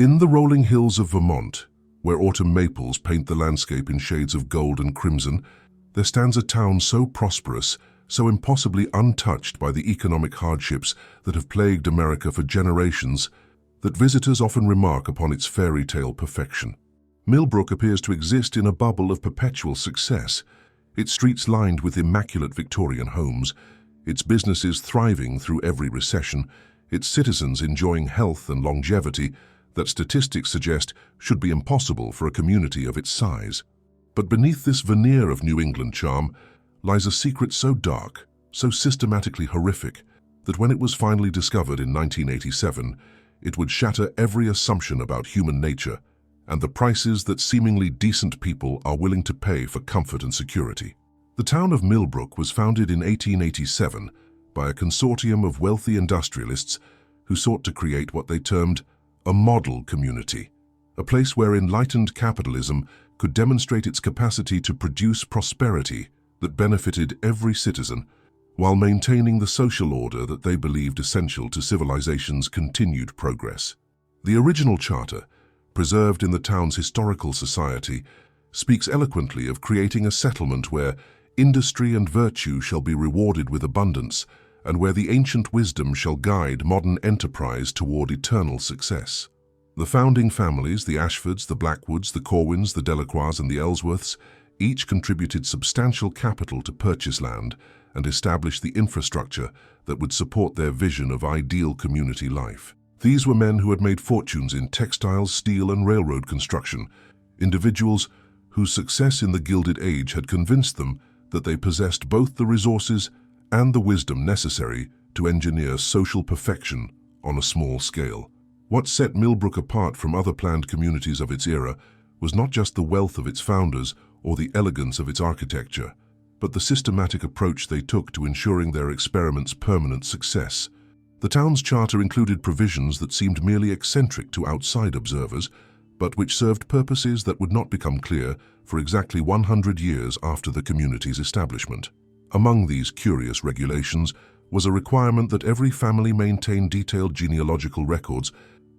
In the rolling hills of Vermont, where autumn maples paint the landscape in shades of gold and crimson, there stands a town so prosperous, so impossibly untouched by the economic hardships that have plagued America for generations, that visitors often remark upon its fairy tale perfection. Millbrook appears to exist in a bubble of perpetual success, its streets lined with immaculate Victorian homes, its businesses thriving through every recession, its citizens enjoying health and longevity that statistics suggest should be impossible for a community of its size. But beneath this veneer of New England charm lies a secret so dark, so systematically horrific, that when it was finally discovered in 1987, it would shatter every assumption about human nature and the prices that seemingly decent people are willing to pay for comfort and security. The town of Millbrook was founded in 1887 by a consortium of wealthy industrialists who sought to create what they termed a model community, a place where enlightened capitalism could demonstrate its capacity to produce prosperity that benefited every citizen while maintaining the social order that they believed essential to civilization's continued progress. The original charter, preserved in the town's historical society, speaks eloquently of creating a settlement where industry and virtue shall be rewarded with abundance, and where the ancient wisdom shall guide modern enterprise toward eternal success. The founding families, the Ashfords, the Blackwoods, the Corwins, the Delacroix, and the Ellsworths, each contributed substantial capital to purchase land and establish the infrastructure that would support their vision of ideal community life. These were men who had made fortunes in textiles, steel, and railroad construction, individuals whose success in the Gilded Age had convinced them that they possessed both the resources and the wisdom necessary to engineer social perfection on a small scale. What set Millbrook apart from other planned communities of its era was not just the wealth of its founders or the elegance of its architecture, but the systematic approach they took to ensuring their experiment's permanent success. The town's charter included provisions that seemed merely eccentric to outside observers, but which served purposes that would not become clear for exactly 100 years after the community's establishment. Among these curious regulations was a requirement that every family maintain detailed genealogical records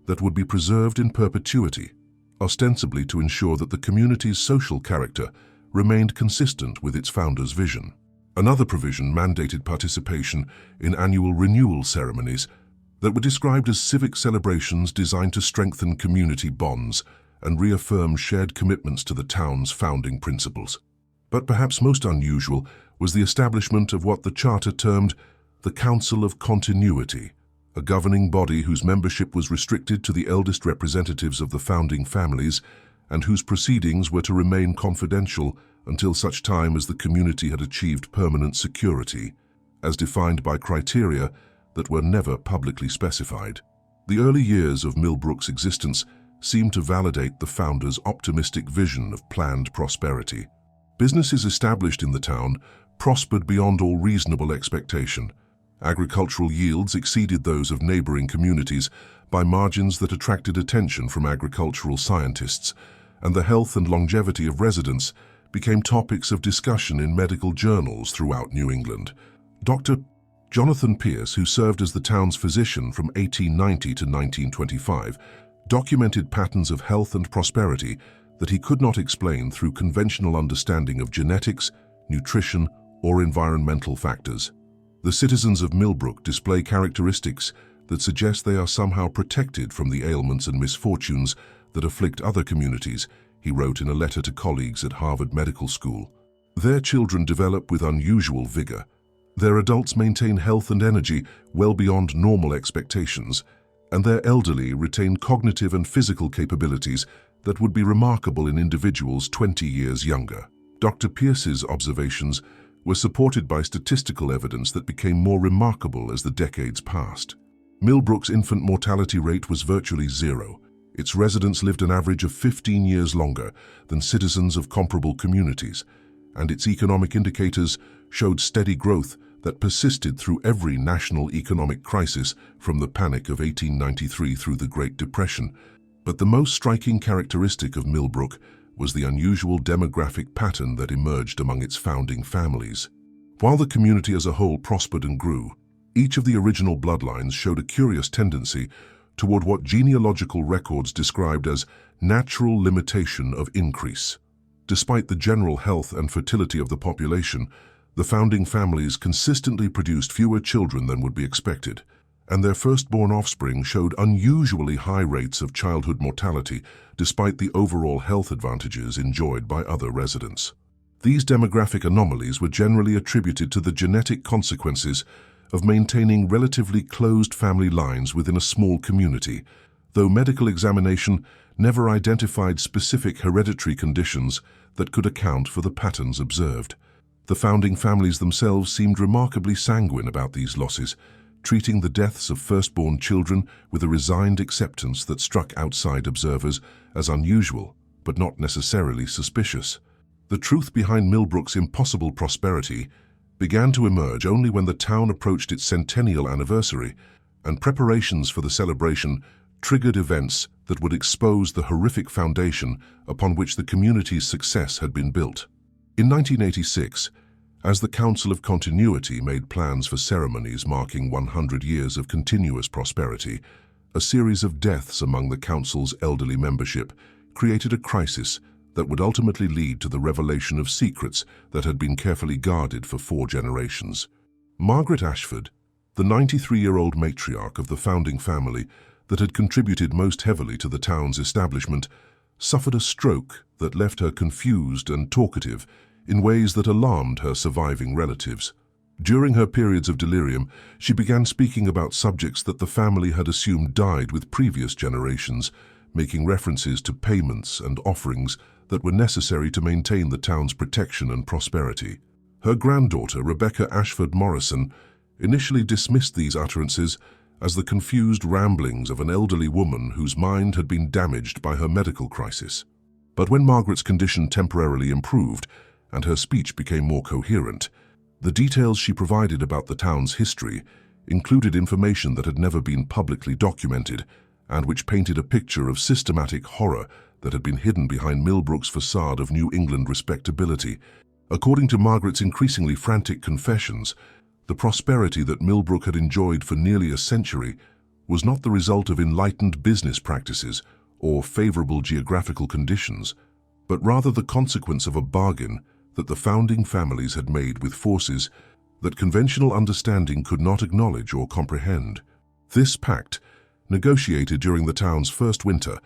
that would be preserved in perpetuity, ostensibly to ensure that the community's social character remained consistent with its founders' vision. Another provision mandated participation in annual renewal ceremonies that were described as civic celebrations designed to strengthen community bonds and reaffirm shared commitments to the town's founding principles. But perhaps most unusual was the establishment of what the charter termed the Council of Continuity, a governing body whose membership was restricted to the eldest representatives of the founding families and whose proceedings were to remain confidential until such time as the community had achieved permanent security, as defined by criteria that were never publicly specified. The early years of Millbrook's existence seemed to validate the founders' optimistic vision of planned prosperity. Businesses established in the town prospered beyond all reasonable expectation. Agricultural yields exceeded those of neighboring communities by margins that attracted attention from agricultural scientists, and the health and longevity of residents became topics of discussion in medical journals throughout New England. Dr. Jonathan Pierce, who served as the town's physician from 1890 to 1925, documented patterns of health and prosperity that he could not explain through conventional understanding of genetics, nutrition, or environmental factors. The citizens of Millbrook display characteristics that suggest they are somehow protected from the ailments and misfortunes that afflict other communities, he wrote in a letter to colleagues at Harvard Medical School. Their children develop with unusual vigor. Their adults maintain health and energy well beyond normal expectations, and their elderly retain cognitive and physical capabilities that would be remarkable in individuals 20 years younger. Dr. Pierce's observations were supported by statistical evidence that became more remarkable as the decades passed. Millbrook's infant mortality rate was virtually zero. Its residents lived an average of 15 years longer than citizens of comparable communities, and its economic indicators showed steady growth that persisted through every national economic crisis from the Panic of 1893 through the Great Depression. But the most striking characteristic of Millbrook was the unusual demographic pattern that emerged among its founding families. While the community as a whole prospered and grew, each of the original bloodlines showed a curious tendency toward what genealogical records described as natural limitation of increase. Despite the general health and fertility of the population, the founding families consistently produced fewer children than would be expected, and their firstborn offspring showed unusually high rates of childhood mortality despite the overall health advantages enjoyed by other residents. These demographic anomalies were generally attributed to the genetic consequences of maintaining relatively closed family lines within a small community, though medical examination never identified specific hereditary conditions that could account for the patterns observed. The founding families themselves seemed remarkably sanguine about these losses, treating the deaths of firstborn children with a resigned acceptance that struck outside observers as unusual, but not necessarily suspicious. The truth behind Millbrook's impossible prosperity began to emerge only when the town approached its centennial anniversary, and preparations for the celebration triggered events that would expose the horrific foundation upon which the community's success had been built. In 1986, as the Council of Continuity made plans for ceremonies marking 100 years of continuous prosperity, a series of deaths among the council's elderly membership created a crisis that would ultimately lead to the revelation of secrets that had been carefully guarded for 4 generations. Margaret Ashford, the 93-year-old matriarch of the founding family that had contributed most heavily to the town's establishment, suffered a stroke that left her confused and talkative in ways that alarmed her surviving relatives. During her periods of delirium, she began speaking about subjects that the family had assumed died with previous generations, making references to payments and offerings that were necessary to maintain the town's protection and prosperity. Her granddaughter, Rebecca Ashford Morrison, initially dismissed these utterances as the confused ramblings of an elderly woman whose mind had been damaged by her medical crisis. But when Margaret's condition temporarily improved and her speech became more coherent, the details she provided about the town's history included information that had never been publicly documented and which painted a picture of systematic horror that had been hidden behind Millbrook's facade of New England respectability. According to Margaret's increasingly frantic confessions, the prosperity that Millbrook had enjoyed for nearly a century was not the result of enlightened business practices or favorable geographical conditions, but rather the consequence of a bargain that the founding families had made with forces that conventional understanding could not acknowledge or comprehend. This pact, negotiated during the town's first winter,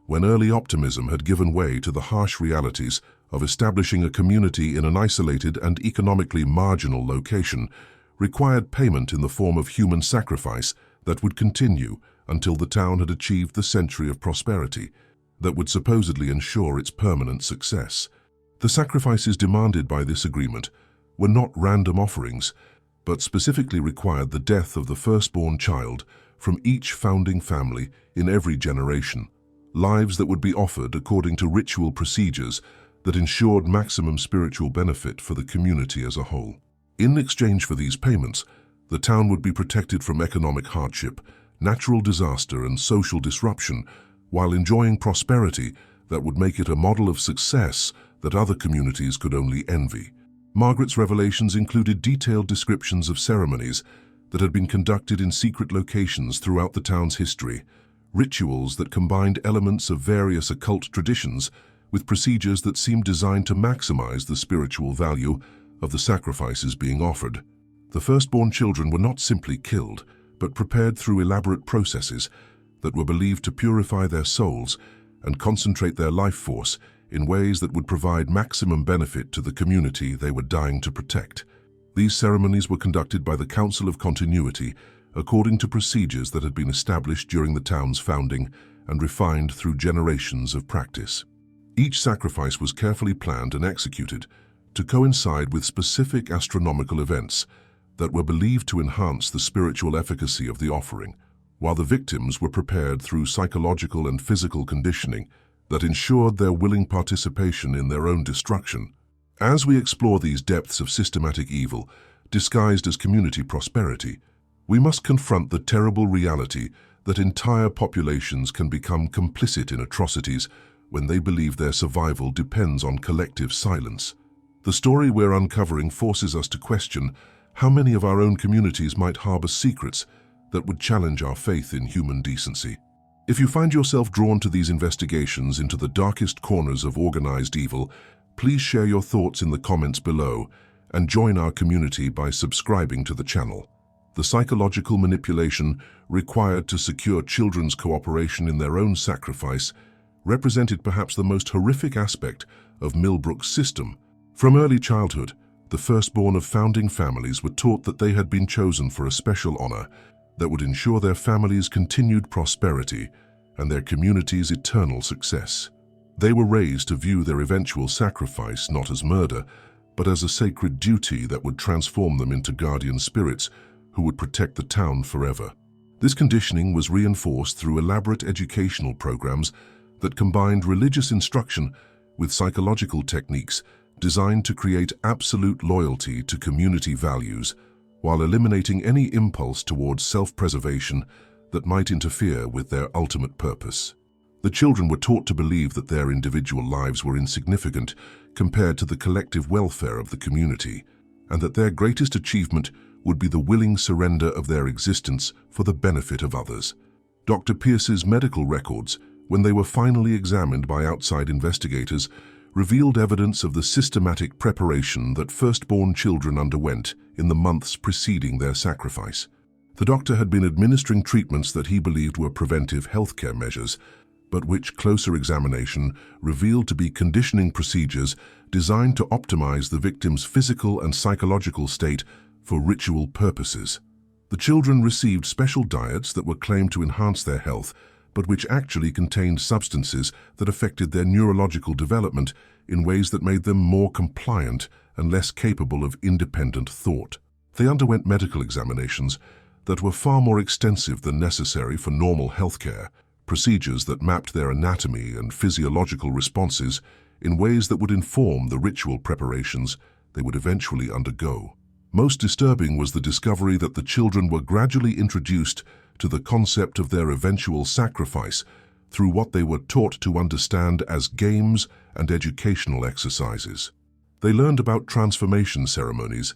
when early optimism had given way to the harsh realities of establishing a community in an isolated and economically marginal location, required payment in the form of human sacrifice that would continue until the town had achieved the century of prosperity that would supposedly ensure its permanent success. The sacrifices demanded by this agreement were not random offerings, but specifically required the death of the firstborn child from each founding family in every generation, lives that would be offered according to ritual procedures that ensured maximum spiritual benefit for the community as a whole. In exchange for these payments, the town would be protected from economic hardship, natural disaster, and social disruption, while enjoying prosperity that would make it a model of success that other communities could only envy. Margaret's revelations included detailed descriptions of ceremonies that had been conducted in secret locations throughout the town's history, rituals that combined elements of various occult traditions with procedures that seemed designed to maximize the spiritual value of the sacrifices being offered. The firstborn children were not simply killed, but prepared through elaborate processes that were believed to purify their souls and concentrate their life force in ways that would provide maximum benefit to the community they were dying to protect. These ceremonies were conducted by the Council of Continuity according to procedures that had been established during the town's founding and refined through generations of practice. Each sacrifice was carefully planned and executed to coincide with specific astronomical events that were believed to enhance the spiritual efficacy of the offering, while the victims were prepared through psychological and physical conditioning that ensured their willing participation in their own destruction. As we explore these depths of systematic evil, disguised as community prosperity, we must confront the terrible reality that entire populations can become complicit in atrocities when they believe their survival depends on collective silence. The story we're uncovering forces us to question how many of our own communities might harbor secrets that would challenge our faith in human decency. If you find yourself drawn to these investigations into the darkest corners of organized evil, please share your thoughts in the comments below and join our community by subscribing to the channel. The psychological manipulation required to secure children's cooperation in their own sacrifice represented perhaps the most horrific aspect of Millbrook's system. From early childhood, the firstborn of founding families were taught that they had been chosen for a special honor that would ensure their family's continued prosperity and their community's eternal success. They were raised to view their eventual sacrifice not as murder, but as a sacred duty that would transform them into guardian spirits who would protect the town forever. This conditioning was reinforced through elaborate educational programs that combined religious instruction with psychological techniques designed to create absolute loyalty to community values while eliminating any impulse towards self-preservation that might interfere with their ultimate purpose. The children were taught to believe that their individual lives were insignificant compared to the collective welfare of the community, and that their greatest achievement would be the willing surrender of their existence for the benefit of others. Dr. Pierce's medical records, when they were finally examined by outside investigators, revealed evidence of the systematic preparation that firstborn children underwent in the months preceding their sacrifice. The doctor had been administering treatments that he believed were preventive healthcare measures, but which closer examination revealed to be conditioning procedures designed to optimize the victim's physical and psychological state for ritual purposes. The children received special diets that were claimed to enhance their health, but which actually contained substances that affected their neurological development in ways that made them more compliant and less capable of independent thought. They underwent medical examinations that were far more extensive than necessary for normal healthcare, procedures that mapped their anatomy and physiological responses in ways that would inform the ritual preparations they would eventually undergo. Most disturbing was the discovery that the children were gradually introduced to the concept of their eventual sacrifice through what they were taught to understand as games and educational exercises. They learned about transformation ceremonies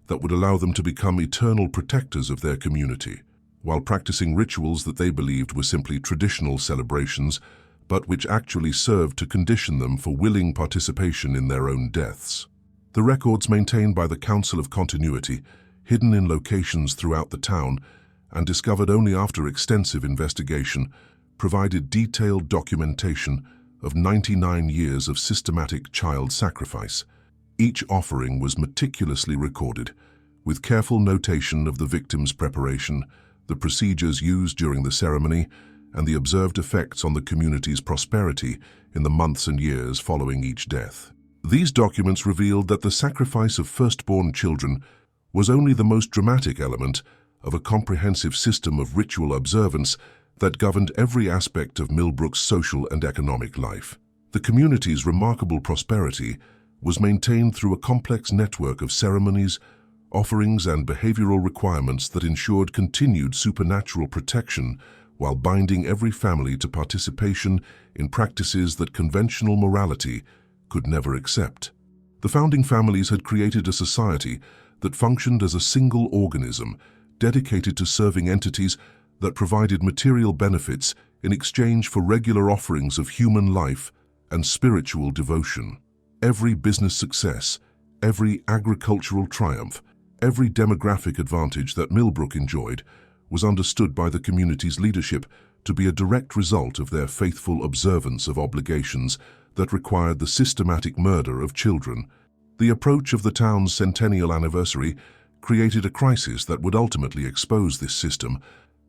that would allow them to become eternal protectors of their community, while practicing rituals that they believed were simply traditional celebrations, but which actually served to condition them for willing participation in their own deaths. The records maintained by the Council of Continuity, hidden in locations throughout the town, and discovered only after extensive investigation, provided detailed documentation of 99 years of systematic child sacrifice. Each offering was meticulously recorded, with careful notation of the victim's preparation, the procedures used during the ceremony, and the observed effects on the community's prosperity in the months and years following each death. These documents revealed that the sacrifice of firstborn children was only the most dramatic element of a comprehensive system of ritual observance that governed every aspect of Millbrook's social and economic life. The community's remarkable prosperity was maintained through a complex network of ceremonies, offerings, and behavioral requirements that ensured continued supernatural protection while binding every family to participation in practices that conventional morality could never accept. The founding families had created a society that functioned as a single organism, dedicated to serving entities that provided material benefits in exchange for regular offerings of human life and spiritual devotion. Every business success, every agricultural triumph, every demographic advantage that Millbrook enjoyed was understood by the community's leadership to be a direct result of their faithful observance of obligations that required the systematic murder of children. The approach of the town's centennial anniversary created a crisis that would ultimately expose this system,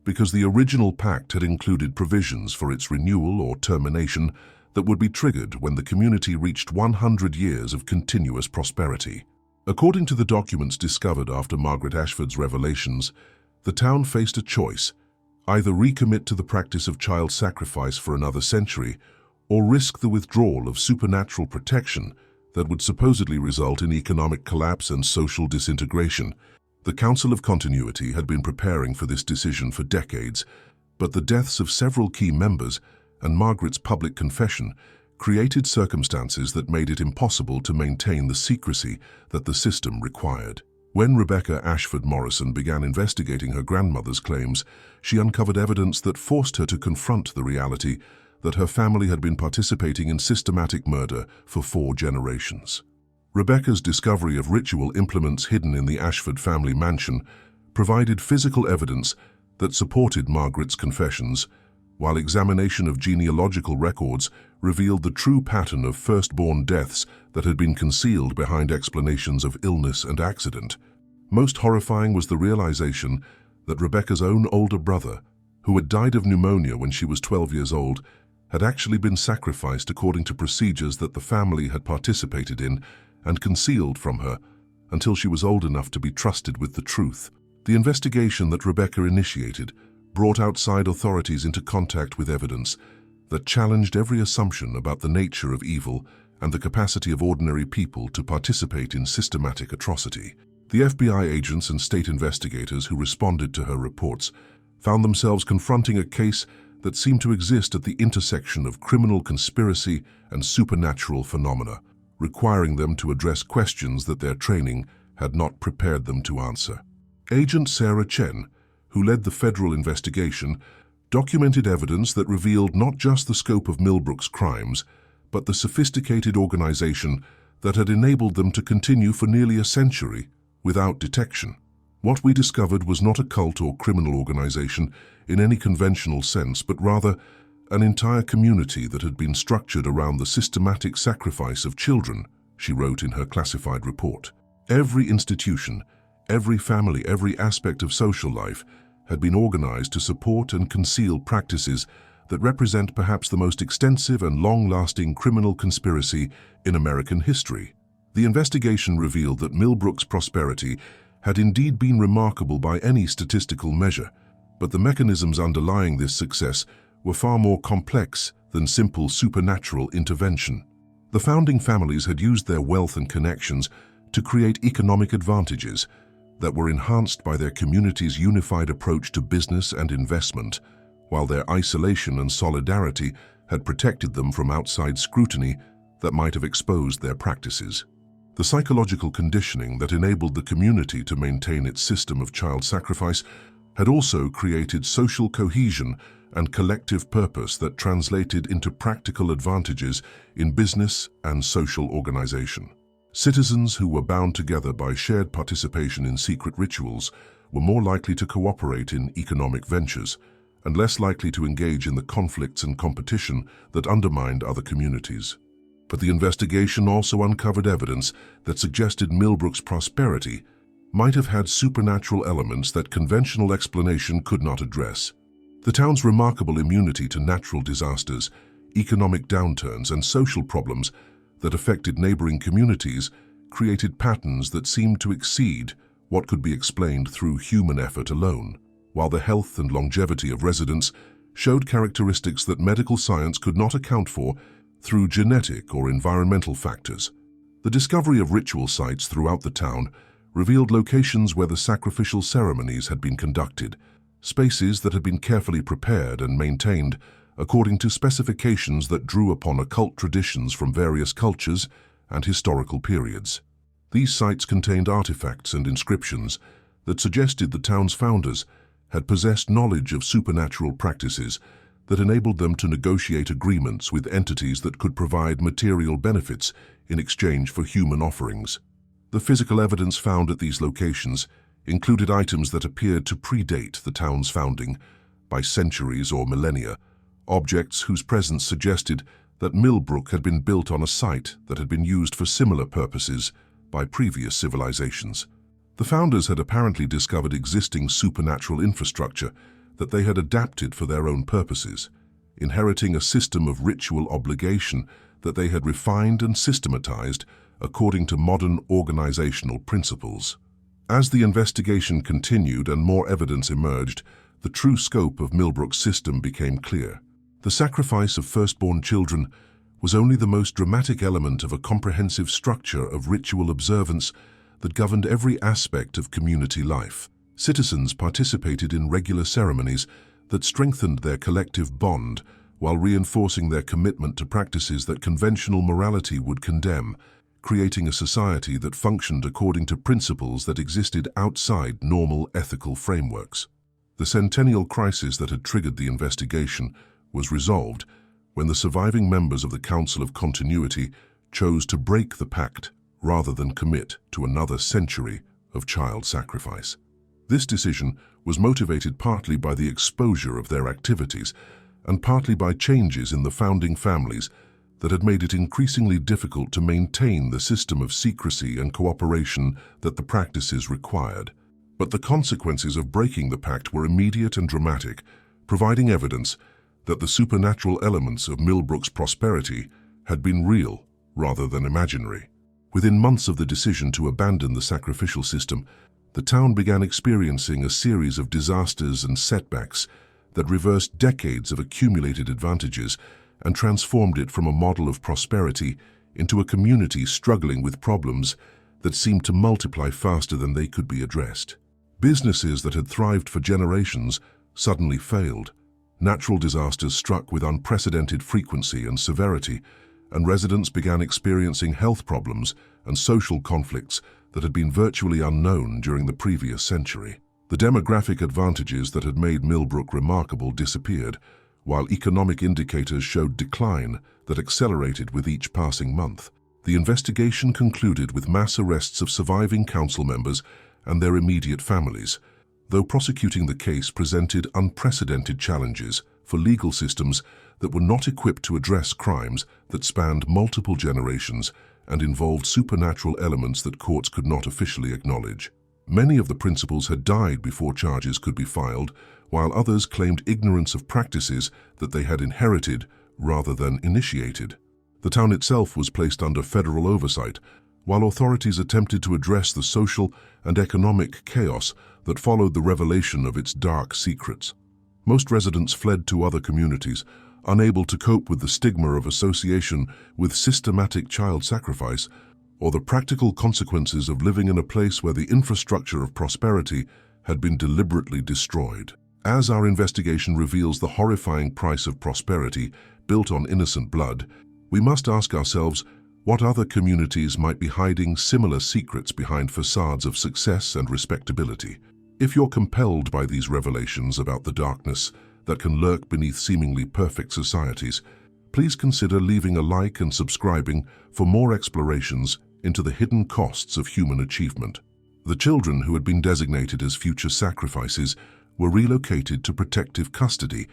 because the original pact had included provisions for its renewal or termination that would be triggered when the community reached 100 years of continuous prosperity. According to the documents discovered after Margaret Ashford's revelations, the town faced a choice: either recommit to the practice of child sacrifice for another century, or risk the withdrawal of supernatural protection that would supposedly result in economic collapse and social disintegration. The Council of Continuity had been preparing for this decision for decades, but the deaths of several key members and Margaret's public confession created circumstances that made it impossible to maintain the secrecy that the system required. When Rebecca Ashford Morrison began investigating her grandmother's claims, she uncovered evidence that forced her to confront the reality that her family had been participating in systematic murder for 4 generations. Rebecca's discovery of ritual implements hidden in the Ashford family mansion provided physical evidence that supported Margaret's confessions, while examination of genealogical records revealed the true pattern of firstborn deaths that had been concealed behind explanations of illness and accident. Most horrifying was the realization that Rebecca's own older brother, who had died of pneumonia when she was 12 years old, had actually been sacrificed according to procedures that the family had participated in and concealed from her until she was old enough to be trusted with the truth. The investigation that Rebecca initiated brought outside authorities into contact with evidence that challenged every assumption about the nature of evil and the capacity of ordinary people to participate in systematic atrocity. The FBI agents and state investigators who responded to her reports found themselves confronting a case that seemed to exist at the intersection of criminal conspiracy and supernatural phenomena, requiring them to address questions that their training had not prepared them to answer. Agent Sarah Chen, who led the federal investigation, documented evidence that revealed not just the scope of Millbrook's crimes, but the sophisticated organization that had enabled them to continue for nearly a century without detection. What we discovered was not a cult or criminal organization in any conventional sense, but rather an entire community that had been structured around the systematic sacrifice of children, she wrote in her classified report. Every institution, every family, every aspect of social life had been organized to support and conceal practices that represent perhaps the most extensive and long-lasting criminal conspiracy in American history. The investigation revealed that Millbrook's prosperity had indeed been remarkable by any statistical measure, but the mechanisms underlying this success were far more complex than simple supernatural intervention. The founding families had used their wealth and connections to create economic advantages that were enhanced by their community's unified approach to business and investment, while their isolation and solidarity had protected them from outside scrutiny that might have exposed their practices. The psychological conditioning that enabled the community to maintain its system of child sacrifice had also created social cohesion and collective purpose that translated into practical advantages in business and social organization. Citizens who were bound together by shared participation in secret rituals were more likely to cooperate in economic ventures and less likely to engage in the conflicts and competition that undermined other communities. But the investigation also uncovered evidence that suggested Millbrook's prosperity might have had supernatural elements that conventional explanation could not address. The town's remarkable immunity to natural disasters, economic downturns, and social problems that affected neighboring communities created patterns that seemed to exceed what could be explained through human effort alone, while the health and longevity of residents showed characteristics that medical science could not account for through genetic or environmental factors. The discovery of ritual sites throughout the town revealed locations where the sacrificial ceremonies had been conducted, spaces that had been carefully prepared and maintained according to specifications that drew upon occult traditions from various cultures and historical periods. These sites contained artifacts and inscriptions that suggested the town's founders had possessed knowledge of supernatural practices that enabled them to negotiate agreements with entities that could provide material benefits in exchange for human offerings. The physical evidence found at these locations included items that appeared to predate the town's founding by centuries or millennia, objects whose presence suggested that Millbrook had been built on a site that had been used for similar purposes by previous civilizations. The founders had apparently discovered existing supernatural infrastructure that they had adapted for their own purposes, inheriting a system of ritual obligation that they had refined and systematized according to modern organizational principles. As the investigation continued and more evidence emerged, the true scope of Millbrook's system became clear. The sacrifice of firstborn children was only the most dramatic element of a comprehensive structure of ritual observance that governed every aspect of community life. Citizens participated in regular ceremonies that strengthened their collective bond while reinforcing their commitment to practices that conventional morality would condemn, creating a society that functioned according to principles that existed outside normal ethical frameworks. The centennial crisis that had triggered the investigation was resolved when the surviving members of the Council of Continuity chose to break the pact rather than commit to another century of child sacrifice. This decision was motivated partly by the exposure of their activities and partly by changes in the founding families that had made it increasingly difficult to maintain the system of secrecy and cooperation that the practices required. But the consequences of breaking the pact were immediate and dramatic, providing evidence that the supernatural elements of Millbrook's prosperity had been real rather than imaginary. Within months of the decision to abandon the sacrificial system, the town began experiencing a series of disasters and setbacks that reversed decades of accumulated advantages and transformed it from a model of prosperity into a community struggling with problems that seemed to multiply faster than they could be addressed. Businesses that had thrived for generations suddenly failed. Natural disasters struck with unprecedented frequency and severity, and residents began experiencing health problems and social conflicts that had been virtually unknown during the previous century. The demographic advantages that had made Millbrook remarkable disappeared, while economic indicators showed decline that accelerated with each passing month. The investigation concluded with mass arrests of surviving council members and their immediate families, though prosecuting the case presented unprecedented challenges for legal systems that were not equipped to address crimes that spanned multiple generations and involved supernatural elements that courts could not officially acknowledge. Many of the principals had died before charges could be filed, while others claimed ignorance of practices that they had inherited rather than initiated. The town itself was placed under federal oversight, while authorities attempted to address the social and economic chaos that followed the revelation of its dark secrets. Most residents fled to other communities, unable to cope with the stigma of association with systematic child sacrifice or the practical consequences of living in a place where the infrastructure of prosperity had been deliberately destroyed. As our investigation reveals the horrifying price of prosperity built on innocent blood, we must ask ourselves what other communities might be hiding similar secrets behind facades of success and respectability. If you're compelled by these revelations about the darkness that can lurk beneath seemingly perfect societies, please consider leaving a like and subscribing for more explorations into the hidden costs of human achievement. The children who had been designated as future sacrifices were relocated to protective custody,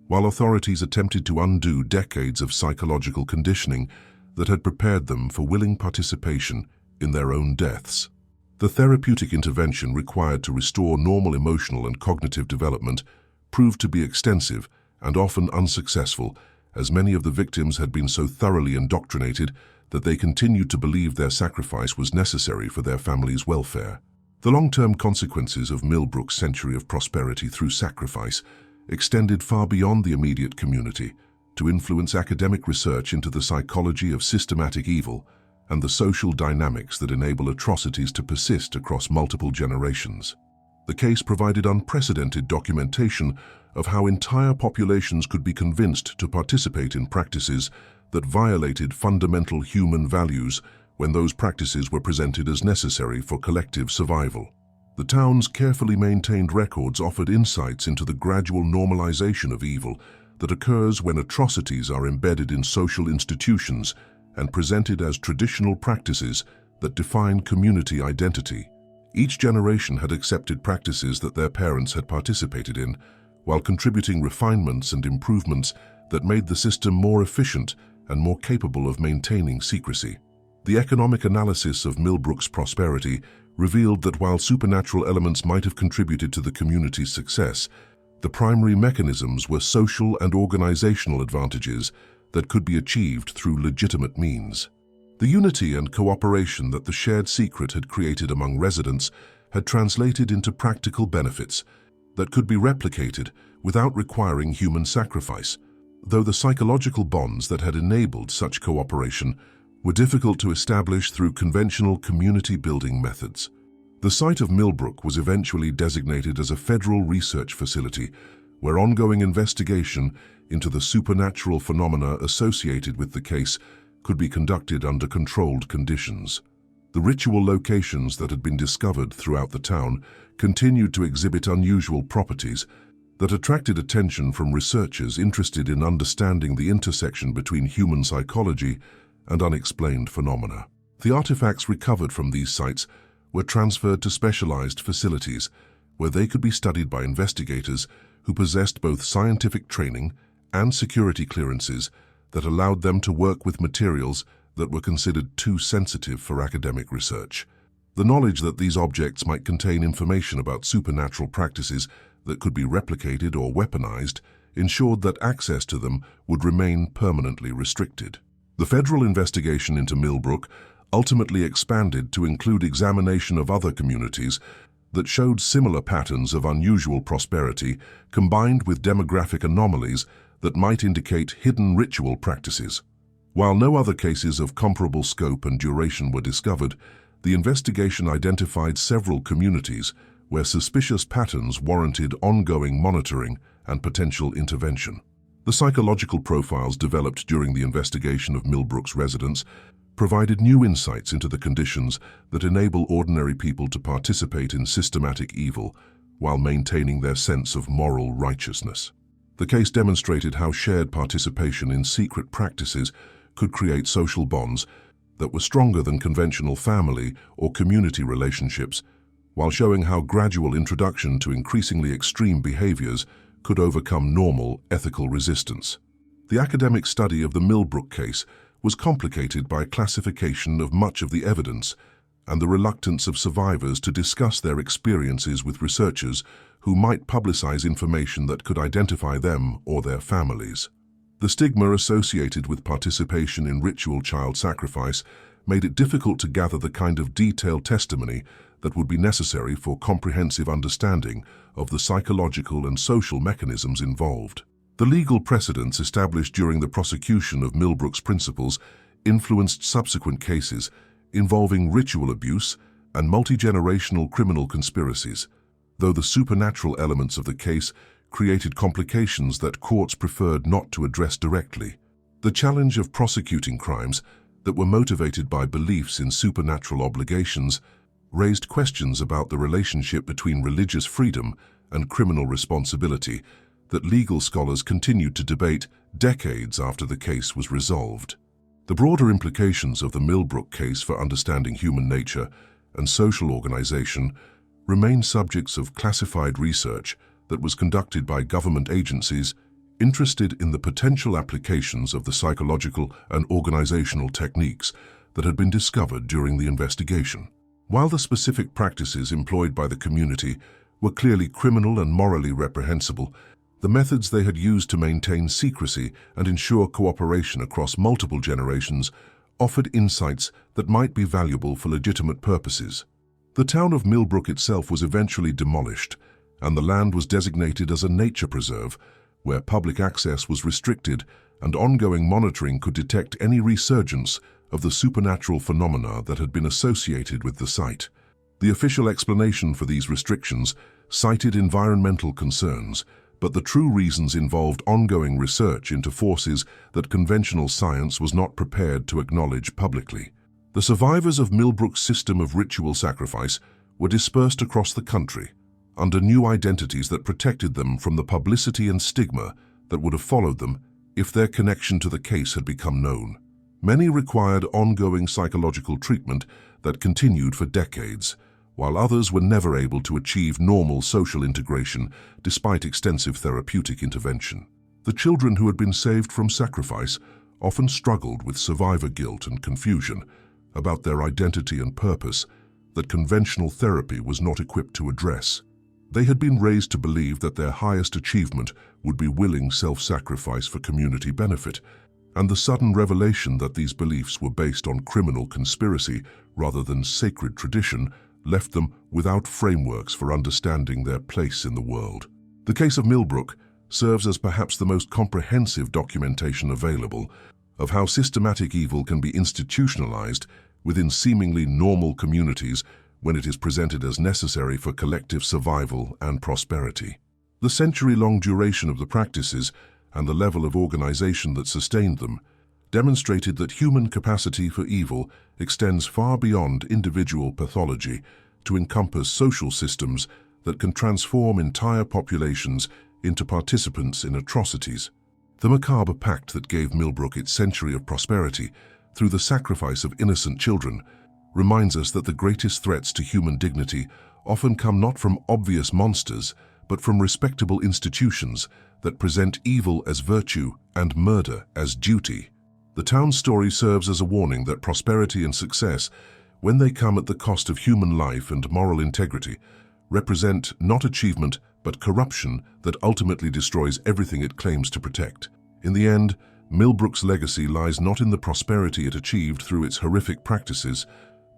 while authorities attempted to undo decades of psychological conditioning that had prepared them for willing participation in their own deaths. The therapeutic intervention required to restore normal emotional and cognitive development proved to be extensive and often unsuccessful, as many of the victims had been so thoroughly indoctrinated that they continued to believe their sacrifice was necessary for their family's welfare. The long-term consequences of Millbrook's century of prosperity through sacrifice extended far beyond the immediate community to influence academic research into the psychology of systematic evil and the social dynamics that enable atrocities to persist across multiple generations. The case provided unprecedented documentation of how entire populations could be convinced to participate in practices that violated fundamental human values when those practices were presented as necessary for collective survival. The town's carefully maintained records offered insights into the gradual normalization of evil that occurs when atrocities are embedded in social institutions and presented as traditional practices that define community identity. Each generation had accepted practices that their parents had participated in, while contributing refinements and improvements that made the system more efficient and more capable of maintaining secrecy. The economic analysis of Millbrook's prosperity revealed that while supernatural elements might have contributed to the community's success, the primary mechanisms were social and organizational advantages that could be achieved through legitimate means. The unity and cooperation that the shared secret had created among residents had translated into practical benefits that could be replicated without requiring human sacrifice, though the psychological bonds that had enabled such cooperation were difficult to establish through conventional community-building methods. The site of Millbrook was eventually designated as a federal research facility where ongoing investigation into the supernatural phenomena associated with the case could be conducted under controlled conditions. The ritual locations that had been discovered throughout the town continued to exhibit unusual properties that attracted attention from researchers interested in understanding the intersection between human psychology and unexplained phenomena. The artifacts recovered from these sites were transferred to specialized facilities where they could be studied by investigators who possessed both scientific training and security clearances that allowed them to work with materials that were considered too sensitive for academic research. The knowledge that these objects might contain information about supernatural practices that could be replicated or weaponized ensured that access to them would remain permanently restricted. The federal investigation into Millbrook ultimately expanded to include examination of other communities that showed similar patterns of unusual prosperity combined with demographic anomalies that might indicate hidden ritual practices. While no other cases of comparable scope and duration were discovered, the investigation identified several communities where suspicious patterns warranted ongoing monitoring and potential intervention. The psychological profiles developed during the investigation of Millbrook's residence provided new insights into the conditions that enable ordinary people to participate in systematic evil while maintaining their sense of moral righteousness. The case demonstrated how shared participation in secret practices could create social bonds that were stronger than conventional family or community relationships, while showing how gradual introduction to increasingly extreme behaviors could overcome normal ethical resistance. The academic study of the Millbrook case was complicated by classification of much of the evidence and the reluctance of survivors to discuss their experiences with researchers who might publicize information that could identify them or their families. The stigma associated with participation in ritual child sacrifice made it difficult to gather the kind of detailed testimony that would be necessary for comprehensive understanding of the psychological and social mechanisms involved. The legal precedents established during the prosecution of Millbrook's principles influenced subsequent cases involving ritual abuse and multi-generational criminal conspiracies, though the supernatural elements of the case created complications that courts preferred not to address directly. The challenge of prosecuting crimes that were motivated by beliefs in supernatural obligations raised questions about the relationship between religious freedom and criminal responsibility that legal scholars continued to debate decades after the case was resolved. The broader implications of the Millbrook case for understanding human nature and social organization remain subjects of classified research that was conducted by government agencies interested in the potential applications of the psychological and organizational techniques that had been discovered during the investigation. While the specific practices employed by the community were clearly criminal and morally reprehensible, the methods they had used to maintain secrecy and ensure cooperation across multiple generations offered insights that might be valuable for legitimate purposes. The town of Millbrook itself was eventually demolished, and the land was designated as a nature preserve, where public access was restricted and ongoing monitoring could detect any resurgence of the supernatural phenomena that had been associated with the site. The official explanation for these restrictions cited environmental concerns, but the true reasons involved ongoing research into forces that conventional science was not prepared to acknowledge publicly. The survivors of Millbrook's system of ritual sacrifice were dispersed across the country, under new identities that protected them from the publicity and stigma that would have followed them if their connection to the case had become known. Many required ongoing psychological treatment that continued for decades, while others were never able to achieve normal social integration despite extensive therapeutic intervention. The children who had been saved from sacrifice often struggled with survivor guilt and confusion about their identity and purpose that conventional therapy was not equipped to address. They had been raised to believe that their highest achievement would be willing self-sacrifice for community benefit, and the sudden revelation that these beliefs were based on criminal conspiracy rather than sacred tradition left them without frameworks for understanding their place in the world. The case of Millbrook serves as perhaps the most comprehensive documentation available of how systematic evil can be institutionalized within seemingly normal communities when it is presented as necessary for collective survival and prosperity. The century-long duration of the practices and the level of organization that sustained them demonstrated that human capacity for evil extends far beyond individual pathology to encompass social systems that can transform entire populations into participants in atrocities. The macabre pact that gave Millbrook its century of prosperity through the sacrifice of innocent children reminds us that the greatest threats to human dignity often come not from obvious monsters, but from respectable institutions that present evil as virtue and murder as duty. The town's story serves as a warning that prosperity and success, when they come at the cost of human life and moral integrity, represent not achievement but corruption that ultimately destroys everything it claims to protect. In the end, Millbrook's legacy lies not in the prosperity it achieved through its horrific practices,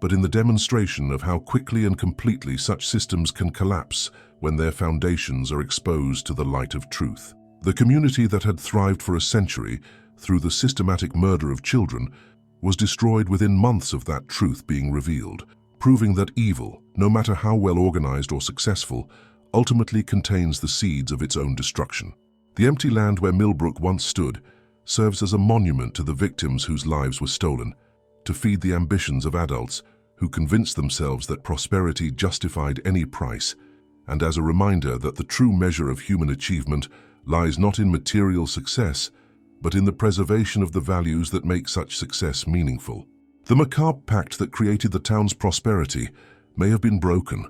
but in the demonstration of how quickly and completely such systems can collapse when their foundations are exposed to the light of truth. The community that had thrived for a century through the systematic murder of children was destroyed within months of that truth being revealed, proving that evil, no matter how well organized or successful, ultimately contains the seeds of its own destruction. The empty land where Millbrook once stood serves as a monument to the victims whose lives were stolen, to feed the ambitions of adults who convinced themselves that prosperity justified any price, and as a reminder that the true measure of human achievement lies not in material success, but in the preservation of the values that make such success meaningful. The macabre pact that created the town's prosperity may have been broken,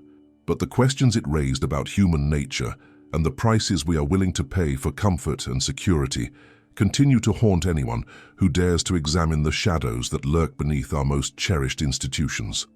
but the questions it raised about human nature and the prices we are willing to pay for comfort and security continue to haunt anyone who dares to examine the shadows that lurk beneath our most cherished institutions.